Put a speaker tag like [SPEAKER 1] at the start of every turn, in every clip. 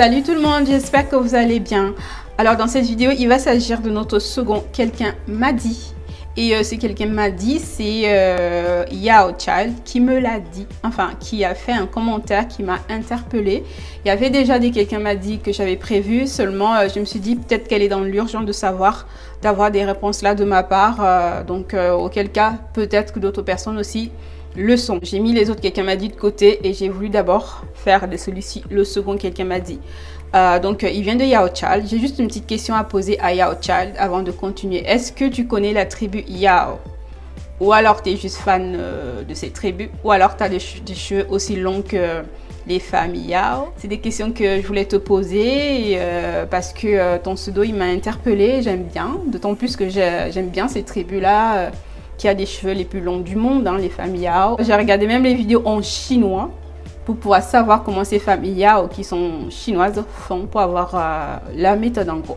[SPEAKER 1] Salut tout le monde, j'espère que vous allez bien. Alors dans cette vidéo, il va s'agir de notre second quelqu'un m'a dit. Et ce quelqu'un m'a dit, c'est Yao Child qui me l'a dit, enfin qui a fait un commentaire qui m'a interpellée. Il y avait déjà des quelqu'un m'a dit que j'avais prévu, seulement je me suis dit peut-être qu'elle est dans l'urgence de savoir, d'avoir des réponses là de ma part. Auquel cas, peut-être que d'autres personnes aussi le sont. J'ai mis les autres quelqu'un m'a dit de côté et j'ai voulu d'abord faire de celui-ci le second quelqu'un m'a dit. Il vient de Yao Child. J'ai juste une petite question à poser à Yao Child avant de continuer. Est-ce que tu connais la tribu Yao? Ou alors tu es juste fan de ces tribus? Ou alors tu as des cheveux aussi longs que les femmes Yao? C'est des questions que je voulais te poser parce que ton pseudo il m'a interpellée. J'aime bien, d'autant plus que j'aime bien ces tribus-là qui a des cheveux les plus longs du monde, hein, les femmes Yao. J'ai regardé même les vidéos en chinois pour pouvoir savoir comment ces femmes Yao qui sont chinoises font pour avoir la méthode en gros.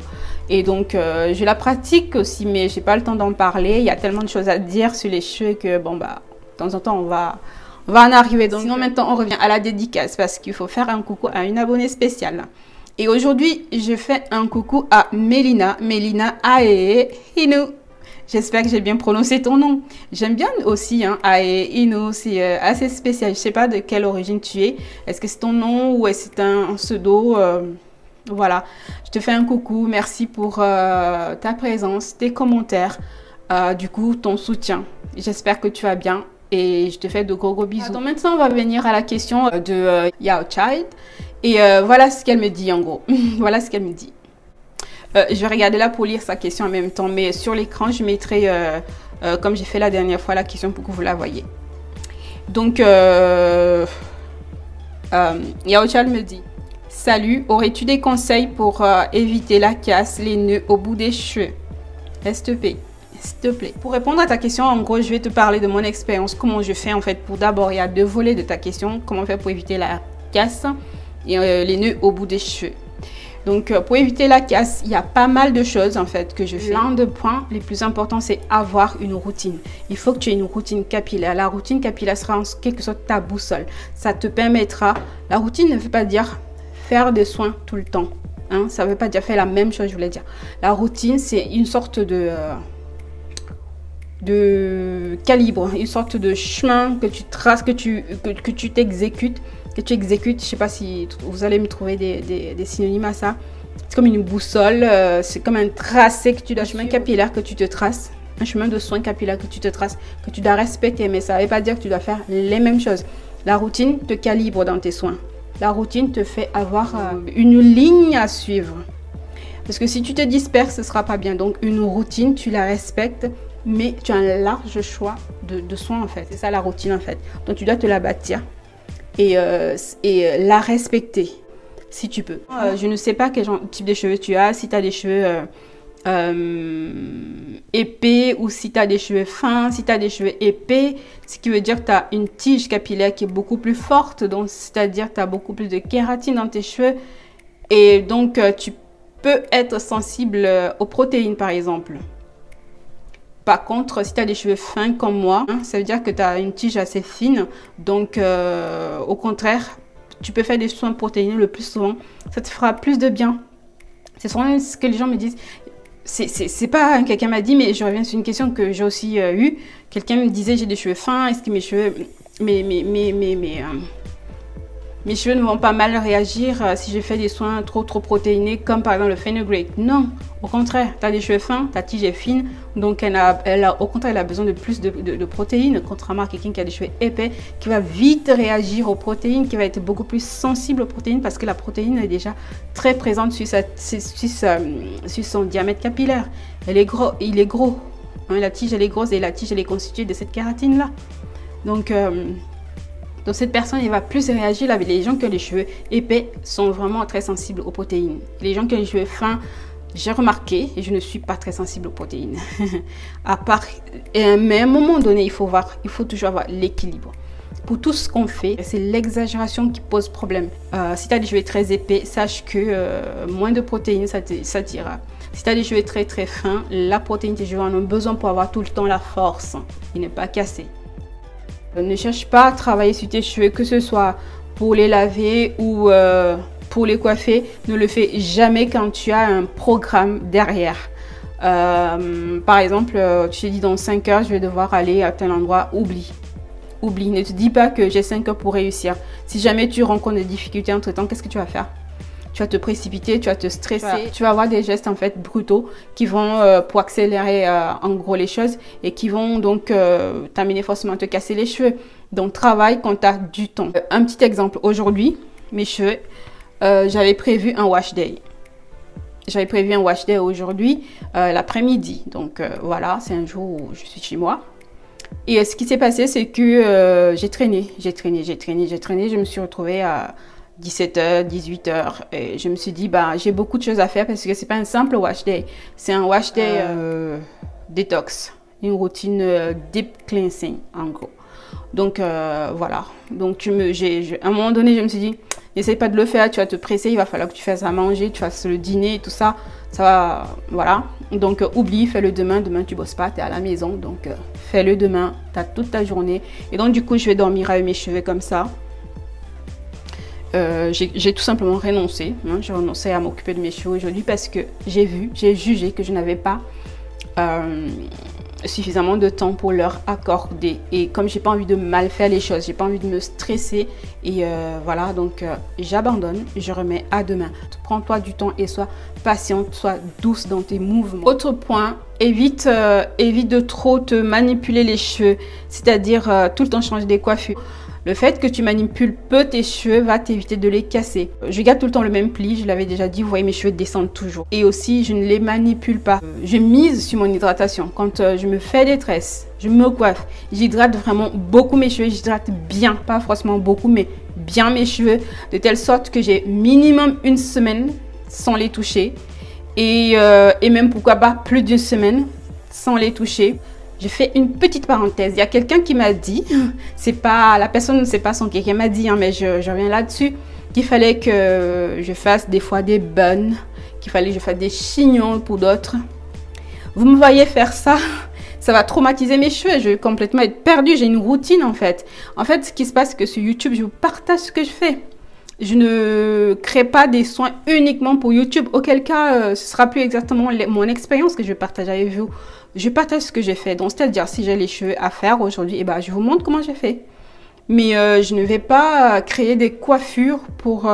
[SPEAKER 1] Et donc je la pratique aussi, mais j'ai pas le temps d'en parler. Il y a tellement de choses à dire sur les cheveux que bon bah de temps en temps on va en arriver. Donc sinon maintenant on revient à la dédicace parce qu'il faut faire un coucou à une abonnée spéciale. Et aujourd'hui je fais un coucou à Mélina Ae Inu. J'espère que j'ai bien prononcé ton nom. J'aime bien aussi, hein, Ae Inu, c'est assez spécial. Je sais pas de quelle origine tu es. Est-ce que c'est ton nom ou est-ce que c'est un pseudo voilà. Je te fais un coucou. Merci pour ta présence, tes commentaires, du coup, ton soutien. J'espère que tu vas bien et je te fais de gros bisous. Donc maintenant, on va venir à la question de Yao Child. Et voilà ce qu'elle me dit en gros. Voilà ce qu'elle me dit. Je vais regarder là pour lire sa question en même temps, mais sur l'écran, je mettrai, comme j'ai fait la dernière fois, la question pour que vous la voyez. Donc, Yao Child me dit « Salut, aurais-tu des conseils pour éviter la casse, les nœuds au bout des cheveux? S'il te plaît. S'il te plaît. » Pour répondre à ta question, en gros, je vais te parler de mon expérience, comment je fais en fait pour d'abord, il y a deux volets de ta question, comment faire pour éviter la casse et les nœuds au bout des cheveux. Donc, pour éviter la casse, il y a pas mal de choses en fait que je fais. L'un des points les plus importants, c'est avoir une routine. Il faut que tu aies une routine capillaire. La routine capillaire sera en quelque sorte ta boussole. Ça te permettra... La routine ne veut pas dire faire des soins tout le temps. Hein? Ça ne veut pas dire faire la même chose, je voulais dire. La routine, c'est une sorte de calibre, une sorte de chemin que tu traces, que tu t'exécutes. Que tu exécutes, je ne sais pas si vous allez me trouver des synonymes à ça. C'est comme une boussole, c'est comme un tracé que tu dois, un chemin capillaire que tu te traces, un chemin de soins capillaires que tu te traces, que tu dois respecter, mais ça ne veut pas dire que tu dois faire les mêmes choses. La routine te calibre dans tes soins. La routine te fait avoir une ligne à suivre. Parce que si tu te disperses, ce ne sera pas bien. Donc une routine, tu la respectes, mais tu as un large choix de soins en fait. C'est ça la routine en fait. Donc tu dois te la bâtir. Et la respecter si tu peux. Je ne sais pas quel type de cheveux tu as, si tu as des cheveux épais ou si tu as des cheveux fins. Si tu as des cheveux épais, ce qui veut dire que tu as une tige capillaire qui est beaucoup plus forte, donc c'est-à-dire que tu as beaucoup plus de kératine dans tes cheveux et donc tu peux être sensible aux protéines par exemple. Par contre, si tu as des cheveux fins comme moi, hein, ça veut dire que tu as une tige assez fine. Donc, au contraire, tu peux faire des soins protéinés le plus souvent. Ça te fera plus de bien. C'est souvent ce que les gens me disent. C'est pas quelqu'un m'a dit, mais je reviens sur une question que j'ai aussi eue. Quelqu'un me disait, j'ai des cheveux fins. Est-ce que mes cheveux... Mes cheveux ne vont pas mal réagir si je fais des soins trop protéinés, comme par exemple le fenugrec. Non, au contraire, tu as des cheveux fins, ta tige est fine, donc au contraire, elle a besoin de plus de protéines, contrairement à quelqu'un qui a des cheveux épais, qui va vite réagir aux protéines, qui va être beaucoup plus sensible aux protéines, parce que la protéine est déjà très présente sur son diamètre capillaire. Il est gros. Hein, la tige, elle est grosse et la tige, elle est constituée de cette kératine-là. Donc cette personne, elle va plus réagir avec les gens qui ont les cheveux épais sont vraiment très sensibles aux protéines. Les gens qui ont les cheveux fins, j'ai remarqué, et je ne suis pas très sensible aux protéines. Mais à un moment donné, il faut toujours avoir l'équilibre. Pour tout ce qu'on fait, c'est l'exagération qui pose problème. Si tu as des cheveux très épais, sache que moins de protéines, ça t'ira. Si tu as des cheveux très fins, la protéine, tes cheveux en ont besoin pour avoir tout le temps la force et ne pas casser. Ne cherche pas à travailler sur tes cheveux, que ce soit pour les laver ou pour les coiffer, ne le fais jamais quand tu as un programme derrière. Par exemple, tu te dis dans 5 heures, je vais devoir aller à tel endroit, oublie. Oublie, ne te dis pas que j'ai 5 heures pour réussir. Si jamais tu rencontres des difficultés entre temps, qu'est-ce que tu vas faire? Tu vas te précipiter, tu vas te stresser, tu vas avoir des gestes en fait brutaux qui vont pour accélérer en gros les choses et qui vont donc t'amener forcément à te casser les cheveux. Donc travaille quand tu as du temps. Un petit exemple, aujourd'hui, mes cheveux, j'avais prévu un wash day. J'avais prévu un wash day aujourd'hui, l'après-midi. Donc voilà, c'est un jour où je suis chez moi. Et ce qui s'est passé, c'est que j'ai traîné. Je me suis retrouvée à 17h, 18h. Et je me suis dit, bah, j'ai beaucoup de choses à faire parce que c'est pas un simple wash day. C'est un wash day détox. Une routine deep cleansing, en gros. Donc, voilà. Donc, à un moment donné, je me suis dit, n'essaye pas de le faire, tu vas te presser, il va falloir que tu fasses à manger, tu fasses le dîner et tout ça. Ça va, voilà. Donc, oublie, fais-le demain. Demain, tu bosses pas, tu es à la maison. Donc, fais-le demain, tu as toute ta journée. Et donc, du coup, je vais dormir avec mes cheveux comme ça. J'ai tout simplement renoncé. Hein, j'ai renoncé à m'occuper de mes cheveux aujourd'hui parce que j'ai jugé que je n'avais pas suffisamment de temps pour leur accorder. Et comme j'ai pas envie de mal faire les choses, j'ai pas envie de me stresser. Et voilà, donc j'abandonne, je remets à demain. Prends-toi du temps et sois patiente, sois douce dans tes mouvements. Autre point, évite de trop te manipuler les cheveux, c'est-à-dire tout le temps changer des coiffures. Le fait que tu manipules peu tes cheveux va t'éviter de les casser. Je garde tout le temps le même pli, je l'avais déjà dit, vous voyez mes cheveux descendent toujours. Et aussi, je ne les manipule pas. Je mise sur mon hydratation. Quand je me fais des tresses, je me coiffe, j'hydrate vraiment beaucoup mes cheveux, j'hydrate bien, pas forcément beaucoup, mais bien mes cheveux, de telle sorte que j'ai minimum une semaine sans les toucher. Et même pourquoi pas plus d'une semaine sans les toucher. Je fais une petite parenthèse. Il y a quelqu'un qui m'a dit, la personne, c'est pas son qui m'a dit, hein, mais je reviens là-dessus, qu'il fallait que je fasse des fois des buns, qu'il fallait que je fasse des chignons pour d'autres. Vous me voyez faire ça, ça va traumatiser mes cheveux. Je vais complètement être perdue. J'ai une routine en fait. En fait, ce qui se passe, c'est que sur YouTube, je vous partage ce que je fais. Je ne crée pas des soins uniquement pour YouTube. Auquel cas, ce sera plus exactement mon expérience que je partage avec vous. Je partage ce que j'ai fait. Donc, c'est-à-dire, si j'ai les cheveux à faire aujourd'hui, eh ben, je vous montre comment j'ai fait. Mais je ne vais pas créer des coiffures pour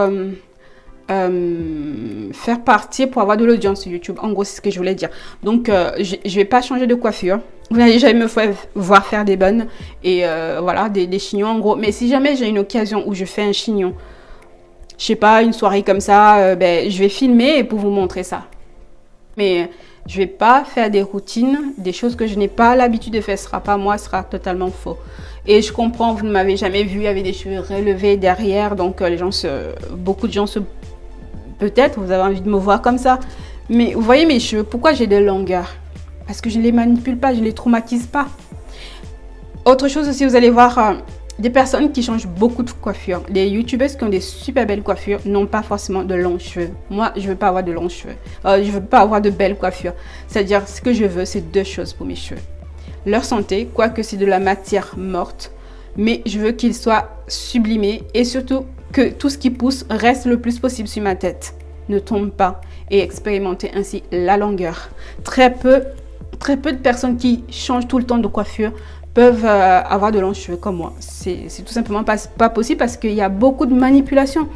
[SPEAKER 1] faire partie, pour avoir de l'audience sur YouTube. En gros, c'est ce que je voulais dire. Donc, je ne vais pas changer de coiffure. Vous n'allez jamais me voir faire des buns et voilà, des chignons en gros. Mais si jamais j'ai une occasion où je fais un chignon, je sais pas, une soirée comme ça, je vais filmer pour vous montrer ça. Mais je vais pas faire des routines, des choses que je n'ai pas l'habitude de faire. Ce sera pas moi, ce sera totalement faux. Et je comprends, vous ne m'avez jamais vu avec des cheveux relevés derrière. Donc, beaucoup de gens peut-être, vous avez envie de me voir comme ça. Mais vous voyez mes cheveux, pourquoi j'ai des longueurs? Parce que je ne les manipule pas, je ne les traumatise pas. Autre chose aussi, vous allez voir... des personnes qui changent beaucoup de coiffure. Les youtubeuses qui ont des super belles coiffures n'ont pas forcément de longs cheveux. Moi, je veux pas avoir de longs cheveux. Je veux pas avoir de belles coiffures. C'est-à-dire, ce que je veux, c'est deux choses pour mes cheveux. Leur santé, quoique c'est de la matière morte, mais je veux qu'ils soient sublimés et surtout que tout ce qui pousse reste le plus possible sur ma tête. Ne tombe pas et expérimenter ainsi la longueur. Très peu de personnes qui changent tout le temps de coiffure peuvent avoir de longs cheveux comme moi. C'est tout simplement pas possible parce qu'il y a beaucoup de manipulation.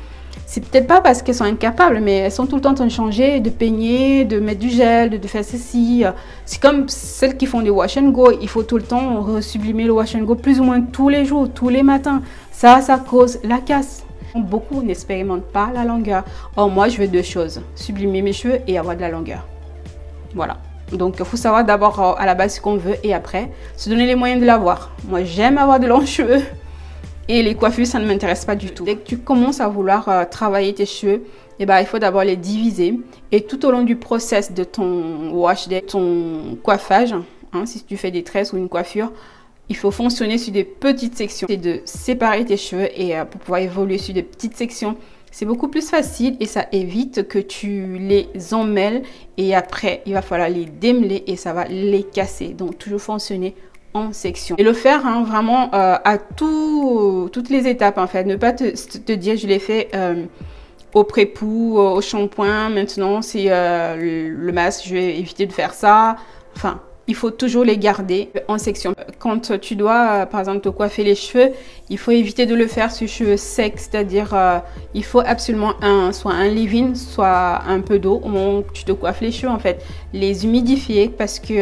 [SPEAKER 1] C'est peut-être pas parce qu'elles sont incapables, mais elles sont tout le temps en train de changer, de peigner, de mettre du gel, de faire ceci. C'est comme celles qui font des wash and go. Il faut tout le temps sublimer le wash and go plus ou moins tous les jours, tous les matins. Ça cause la casse. Beaucoup n'expérimentent pas la longueur. Or, moi, je veux deux choses. Sublimer mes cheveux et avoir de la longueur. Voilà. Donc, il faut savoir d'abord à la base ce qu'on veut et après, se donner les moyens de l'avoir. Moi, j'aime avoir de longs cheveux et les coiffures, ça ne m'intéresse pas du tout. Dès que tu commences à vouloir travailler tes cheveux, eh ben, il faut d'abord les diviser. Et tout au long du process de ton wash day, ton coiffage, hein, si tu fais des tresses ou une coiffure, il faut fonctionner sur des petites sections. C'est de séparer tes cheveux et pour pouvoir évoluer sur des petites sections. C'est beaucoup plus facile et ça évite que tu les emmêles et après, il va falloir les démêler et ça va les casser. Donc, toujours fonctionner en section. Et le faire hein, vraiment à toutes les étapes en fait. Ne pas te dire je l'ai fait au pré-pou, au shampoing. Maintenant, c'est le masque. Je vais éviter de faire ça. Enfin, il faut toujours les garder en section. Quand tu dois, par exemple, te coiffer les cheveux, il faut éviter de le faire sur cheveux secs. C'est-à-dire, il faut absolument soit un leave-in, soit un peu d'eau au moment où tu te coiffes les cheveux, en fait. Les humidifier parce que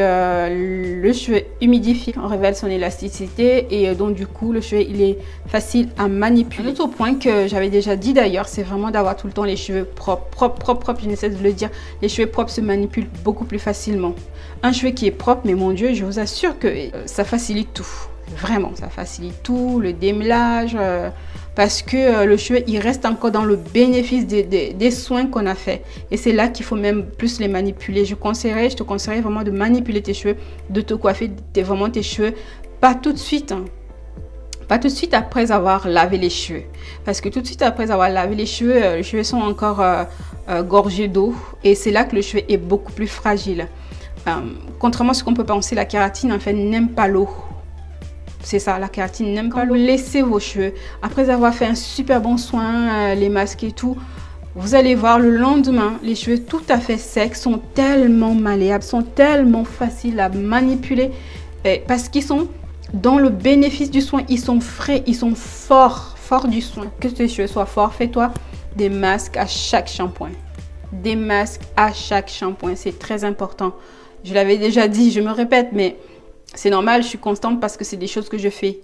[SPEAKER 1] le cheveu humidifié révèle son élasticité et donc, du coup, le cheveu, il est facile à manipuler. Un autre point que j'avais déjà dit d'ailleurs, c'est vraiment d'avoir tout le temps les cheveux propres. Je n'essaie de le dire. Les cheveux propres se manipulent beaucoup plus facilement. Un cheveu qui est propre, mais mon Dieu, je vous assure que ça facilite tout. Vraiment, ça facilite tout, le démêlage, parce que le cheveu, il reste encore dans le bénéfice des soins qu'on a fait. Et c'est là qu'il faut même plus les manipuler. Je te conseillerais vraiment de manipuler tes cheveux, de te coiffer vraiment tes cheveux, pas tout de suite, hein. Pas tout de suite après avoir lavé les cheveux. Parce que tout de suite après avoir lavé les cheveux sont encore gorgés d'eau. Et c'est là que le cheveu est beaucoup plus fragile. Contrairement à ce qu'on peut penser, la kératine en fait n'aime pas l'eau. C'est ça, la kératine n'aime pas l'eau. Laissez vos cheveux. Après avoir fait un super bon soin, les masques et tout, vous allez voir le lendemain, les cheveux tout à fait secs sont tellement malléables, sont tellement faciles à manipuler parce qu'ils sont dans le bénéfice du soin. Ils sont frais, ils sont forts du soin. Que tes cheveux soient forts, fais-toi des masques à chaque shampoing. Des masques à chaque shampoing, c'est très important. Je l'avais déjà dit, je me répète, mais c'est normal, je suis constante parce que c'est des choses que je fais.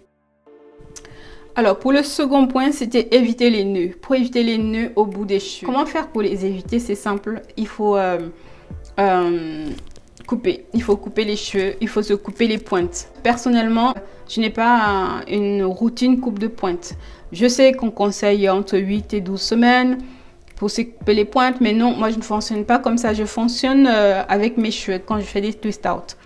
[SPEAKER 1] Alors, pour le second point, c'était éviter les nœuds. Pour éviter les nœuds au bout des cheveux. Comment faire pour les éviter? C'est simple. Il faut couper. Il faut couper les cheveux. Il faut se couper les pointes. Personnellement, je n'ai pas une routine coupe de pointe. Je sais qu'on conseille entre 8 et 12 semaines. Pour se couper les pointes, mais non, moi je ne fonctionne pas comme ça. Je fonctionne avec mes cheveux quand je fais des twist out.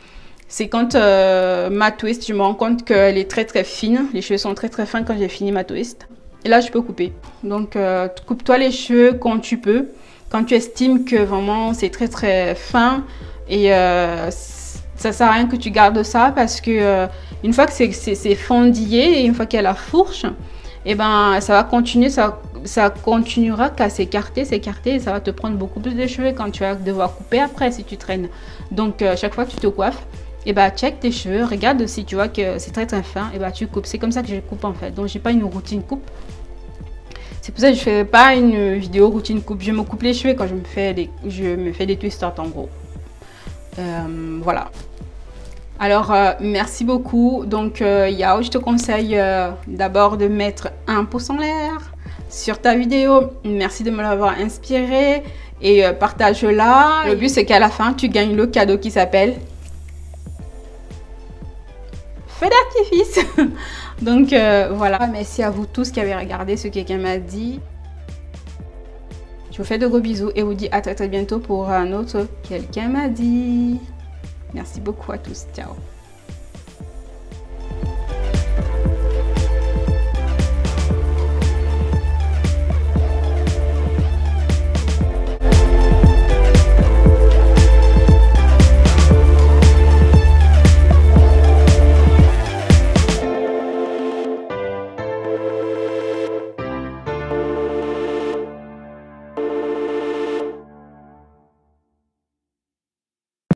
[SPEAKER 1] C'est quand ma twist, je me rends compte qu'elle est très fine. Les cheveux sont très fins quand j'ai fini ma twist. Et là, je peux couper. Donc, coupe-toi les cheveux quand tu peux. Quand tu estimes que vraiment c'est très fin. Et ça sert à rien que tu gardes ça parce que une fois que c'est fendillé et une fois qu'il y a la fourche, et ben ça va continuer, ça continuera qu'à s'écarter et ça va te prendre beaucoup plus de cheveux quand tu vas devoir couper après si tu traînes. Donc chaque fois que tu te coiffes, et ben check tes cheveux, regarde si tu vois que c'est très fin, et ben tu coupes. C'est comme ça que je coupe en fait. Donc j'ai pas une routine coupe. C'est pour ça que je fais pas une vidéo routine coupe. Je me coupe les cheveux quand je me fais des twist out en gros. Voilà. Alors, merci beaucoup. Donc, Yao, je te conseille d'abord de mettre un pouce en l'air sur ta vidéo. Merci de me l'avoir inspiré et partage-la. Le but, c'est qu'à la fin, tu gagnes le cadeau qui s'appelle feu d'artifice. Donc, voilà. Merci à vous tous qui avez regardé ce que quelqu'un m'a dit. Je vous fais de gros bisous et vous dis à très bientôt pour un autre quelqu'un m'a dit. Merci beaucoup à tous. Ciao.